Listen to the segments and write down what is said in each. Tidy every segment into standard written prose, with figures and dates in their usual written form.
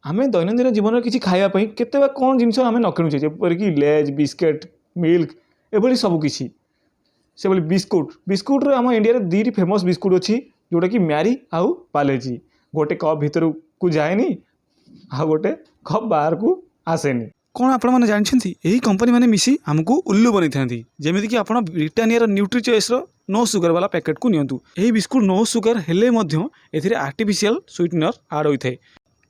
आमे दैनंदिन जीवन में किसी खावाई केते कौन जिनस आम न किणुचे जेपरिक लेज बिस्केट मिल्क एभली सबकिछि से बोली बिस्कुट आम इंडिया रे दुईटी फेमस बिस्कुट अच्छी जोटा कि मैरी आउ पार्लेजी गोटे कप भितर को जाएनी आ गोटे कप बाहर को आसेनी कौन आपण मैंने जानते यही कंपनी मैंने मिसी आमको उल्लू बनी था जमीक कि आप Britannia nutri choice no sugar वाला पैकेट को नियंतु यही बिस्कुट नो सुगर हेले ए आर्टिफिशियल स्वीटनर आड होता है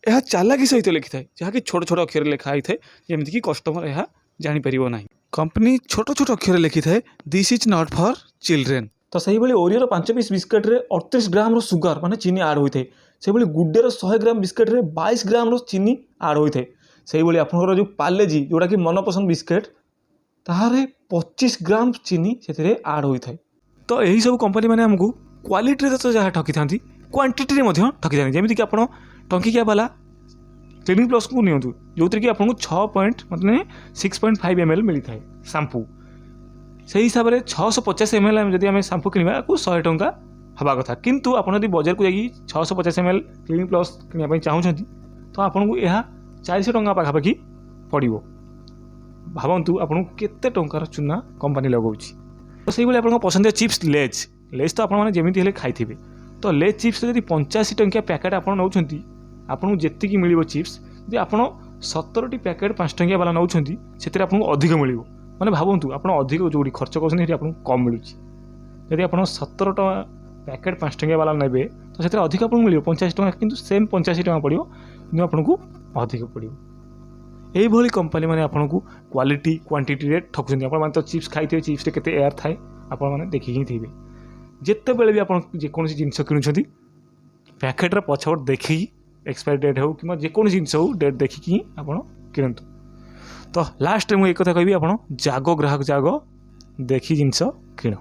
यह चालाकी सहित लिखि थाए जहाँकि छोट छोट अक्षर लिखा होता है जमीक कस्टमर यह जापर ना कंपनी छोट छोट अक्षर लिखि थाए this is not for children तो सही भाई ओरियो 5 पीस बिस्केट रे 38 ग्राम सुगर माने चीनी आड होता है से भाई गुड्डे 100 ग्राम बिस्केट रे 22 ग्राम चीनी आड होता है से भाई आपंकर जो पार्लेजी जोटा कि मनपसंद बिस्केट ताहारे 25 ग्राम चीनी से आड होता है तो यही सब कंपनी मैंने आमको क्वालिटी तो जहाँ ठकी था क्वांटिटी ठकी था जमीक कि आप टंकिकिया वाला क्लिनिक प्लस को नियंतु जो कि आपको 6.5 ml मिलता है शैम्पू से हिसाब से 650 ml जब आम शैम्पू किणवा 100 टंका हवा कथा किंतु आप बजार को जाकि 650 ml क्लिनिक प्लस किनापी चाहूँगी तो आपको यह 400 टंका पाखापाखि पड़ो भावतु आपको केते टंकार चूना कंपनी लगाऊँ तो से आप पसंद चिप्स लेज तो आपने खाई तो लेज चिप्स जब 85 टंकिया पैकेट आप नौ आपको जी मिल चिप्स जी आप 70टी पैकेट 5 टंकिया वाला नौ से आपको अधिक मिल मैंने भावतु आप अधिक जो खर्च कर कम मिलूँ जदि आप 70 टका पैकेट 5 टंकिया वाला ने तो से अधिक आपको मिल 50 टका कि सेम 85 टका पड़ो कि आपको अधिक पड़ो यही कंपनी मैंने आपको क्वालिटी क्वांटिटी ठकुंट आप चिप्स खाई चिप्स केते एयर थाए आपने देखिए थे जिते बड़े भी आप जेकोसी जिनस किणुंट पैकेट्रे पछपट देखिए एक्सपायरी डेट हो कि जेकोसी जिनस हो डेट देखिकी आप किणतु तो लास्ट मुझे एक कथा कहि आप जाग ग्राहक जाग देखी जिनस किण।